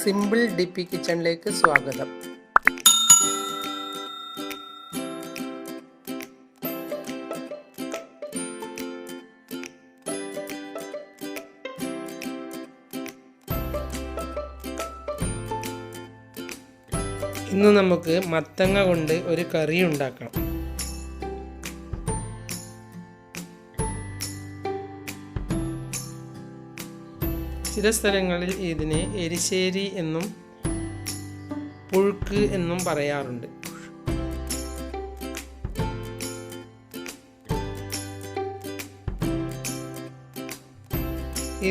Simple DP കിച്ചണിലേക്ക് സ്വാഗതം. ഇന്ന് നമുക്ക് മത്തങ്ങ കൊണ്ട് ഒരു കറി ഉണ്ടാക്കാം. ചില സ്ഥലങ്ങളിൽ ഇതിനെ എരിശ്ശേരി എന്നും പുഴുക്ക് എന്നും പറയാറുണ്ട്.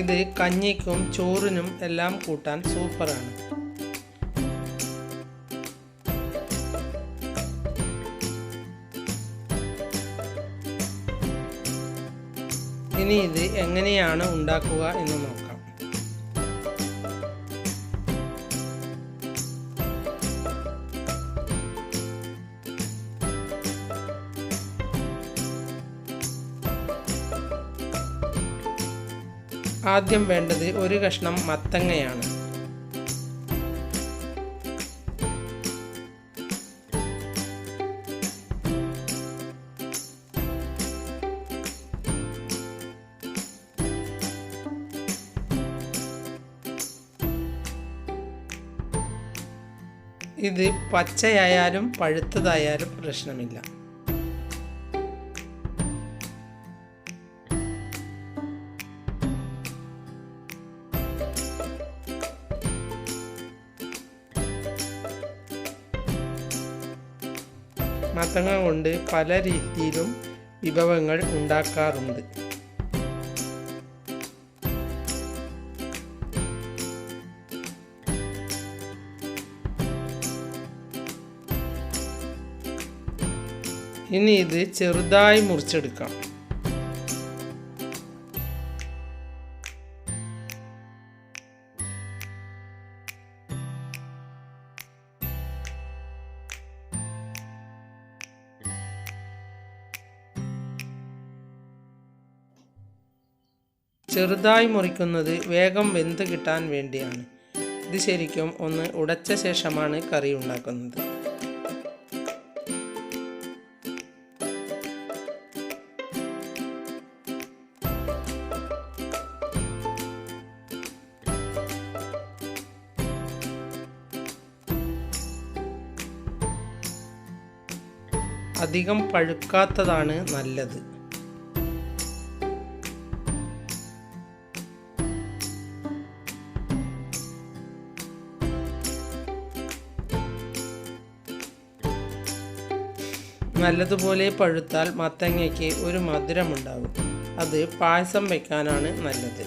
ഇത് കഞ്ഞിക്കും ചോറിനും എല്ലാം കൂട്ടാൻ സൂപ്പറാണ്. ഇനി ഇത് എങ്ങനെയാണ് ഉണ്ടാക്കുക എന്ന് നോക്കാം. ആദ്യം വേണ്ടത് ഒരു കഷ്ണം മത്തങ്ങയാണ്. ഇത് പച്ചയായാലും പഴുത്തതായാലും പ്രശ്നമില്ല. മത്തങ്ങ കൊണ്ട് പല രീതിയിലും വിഭവങ്ങൾ ഉണ്ടാക്കാറുണ്ട്. ഇനി ഇത് ചെറുതായി മുറിച്ചെടുക്കാം. ചെറുതായി മുറിക്കുന്നത് വേഗം വെന്ത് കിട്ടാൻ വേണ്ടിയാണ്. ഇത് ശരിക്കും ഒന്ന് ഉടച്ച ശേഷമാണ് കറി ഉണ്ടാക്കുന്നത്. അധികം പഴുക്കാത്തതാണ് നല്ലത്. നല്ലതുപോലെ പഴുത്താൽ മത്തങ്ങയ്ക്ക് ഒരു മധുരമുണ്ടാകും. അത് പായസം വെക്കാനാണ് നല്ലത്.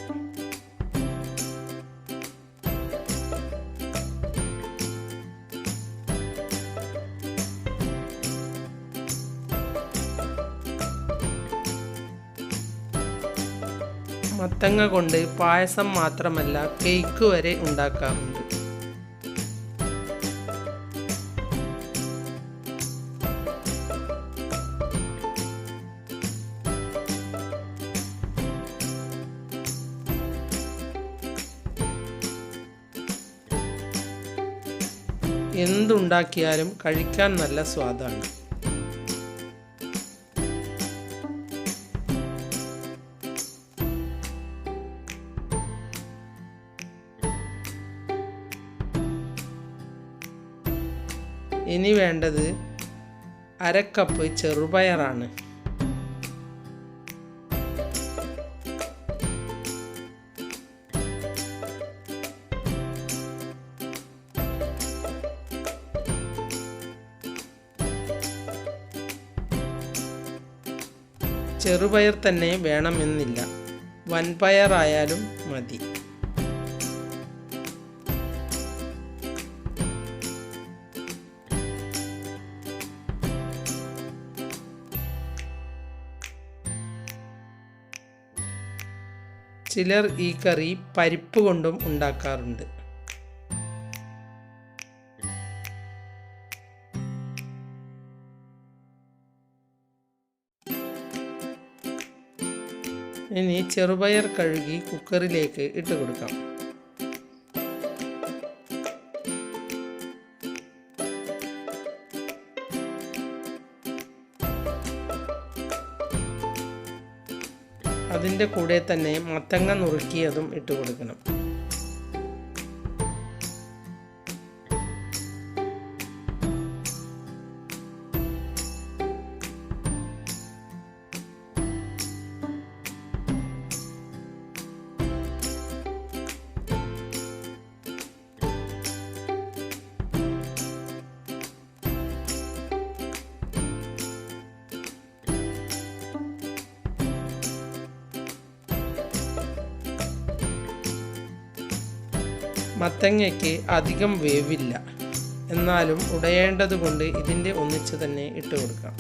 മത്തങ്ങ കൊണ്ട് പായസം മാത്രമല്ല കേക്ക് വരെ ഉണ്ടാക്കാറുണ്ട്. എന്തുണ്ടാക്കിയാലും കഴിക്കാൻ നല്ല സ്വാദാണ്. ഇനി വേണ്ടത് 1/2 കപ്പ് ചെറുപയറാണ്. ചെറുപയർ തന്നെ വേണമെന്നില്ല, വൻപയറായാലും മതി. ചിലർ ഈ കറി പരിപ്പ് കൊണ്ടും ഉണ്ടാക്കാറുണ്ട്. ഇനി ചെറുപയർ കഴുകി കുക്കറിലേക്ക് ഇട്ട് കൊടുക്കാം. അതിൻ്റെ കൂടെ തന്നെ മത്തങ്ങ നുറുക്കിയതും ഇട്ട് കൊടുക്കണം. മത്തങ്ങയ്ക്ക് അധികം വേവില്ല, എന്നാലും ഉടയേണ്ടത് കൊണ്ട് ഇതിൻ്റെ ഒന്നിച്ച് തന്നെ ഇട്ട് കൊടുക്കാം.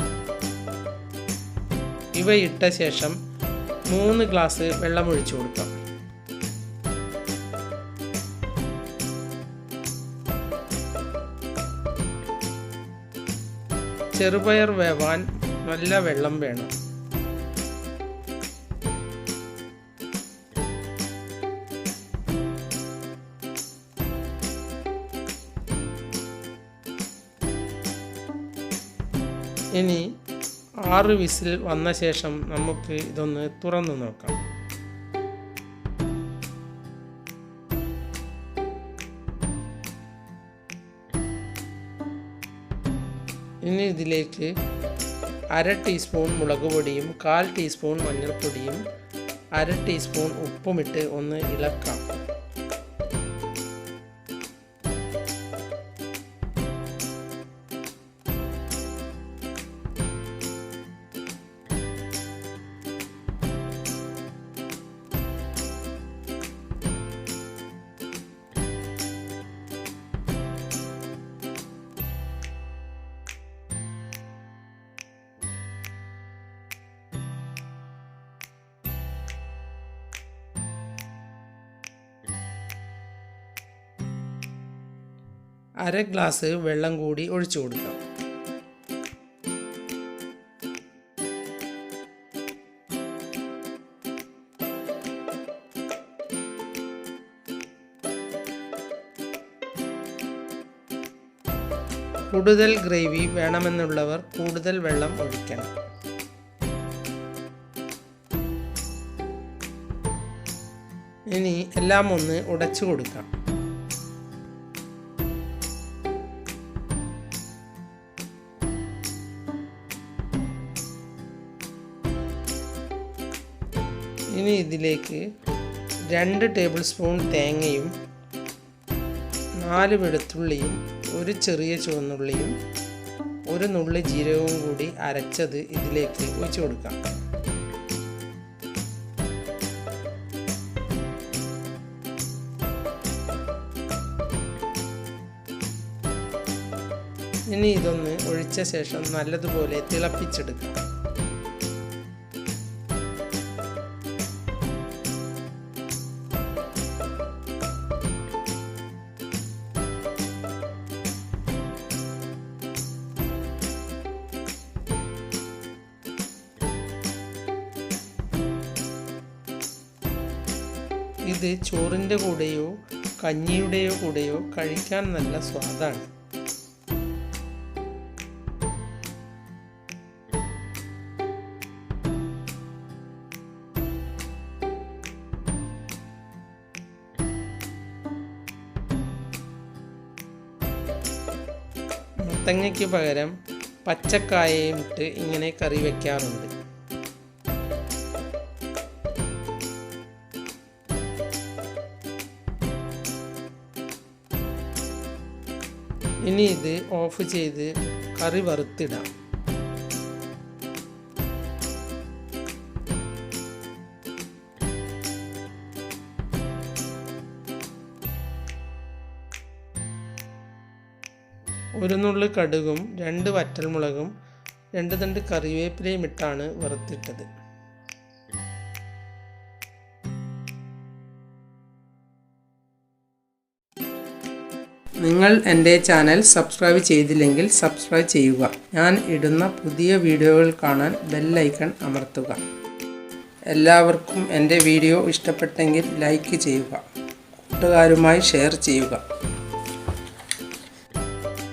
ഇവ ഇട്ട ശേഷം 3 ഗ്ലാസ് വെള്ളം ഒഴിച്ചു കൊടുക്കാം. ചെറുപയർ വേവാൻ നല്ല വെള്ളം വേണം. ഇനി 6 വിസിൽ വന്ന ശേഷം നമുക്ക് ഇതൊന്ന് തുറന്നു നോക്കാം. ഇനി ഇതിലേക്ക് 1/2 ടീസ്പൂൺ മുളക് പൊടിയും 1/4 ടീസ്പൂൺ മഞ്ഞൾപ്പൊടിയും 1/2 ടീസ്പൂൺ ഉപ്പുമിട്ട് ഒന്ന് ഇളക്കാം. അര ഗ്ലാസ് വെള്ളം കൂടി ഒഴിച്ചു കൊടുക്കാം. കൂടുതൽ ഗ്രേവി വേണമെന്നുള്ളവർ കൂടുതൽ വെള്ളം ഒഴിക്കണം. ഇനി എല്ലാം ഒന്ന് ഉടച്ചു കൊടുക്കാം. ഇനി ഇതിലേക്ക് 2 ടേബിൾ സ്പൂൺ തേങ്ങയും 4 വെളുത്തുള്ളിയും 1 ചെറിയ ചുവന്നുള്ളിയും 1 നുള്ളി ജീരകവും കൂടി അരച്ചത് ഇതിലേക്ക് ഒഴിച്ചു കൊടുക്കാം. ഇനി ഇതൊന്ന് ഒഴിച്ച ശേഷം നല്ലതുപോലെ തിളപ്പിച്ചെടുക്കാം. ഇത് ചോറിൻ്റെ കൂടെയോ കഞ്ഞിയുടെയോ കൂടെയോ കഴിക്കാൻ നല്ല സ്വാദാണ്. മത്തങ്ങയ്ക്ക് പകരം പച്ചക്കായയും ഇട്ട് ഇങ്ങനെ കറി വയ്ക്കാറുണ്ട്. ഇനി ഇത് ഓഫ് ചെയ്ത് കറി വറുത്തിടാം. ഒരു നുള്ളി കടുകും 2 വറ്റൽമുളകും 2 തണ്ട് കറിവേപ്പിലയും ഇട്ടാണ് വറുത്തിട്ടത്. നിങ്ങൾ എൻ്റെ ചാനൽ സബ്സ്ക്രൈബ് ചെയ്തില്ലെങ്കിൽ സബ്സ്ക്രൈബ് ചെയ്യുക. ഞാൻ ഇടുന്ന പുതിയ വീഡിയോകൾ കാണാൻ ബെൽ ഐക്കൺ അമർത്തുക. എല്ലാവർക്കും എൻ്റെ വീഡിയോ ഇഷ്ടപ്പെട്ടെങ്കിൽ ലൈക്ക് ചെയ്യുക, കൂട്ടുകാരുമായി ഷെയർ ചെയ്യുക.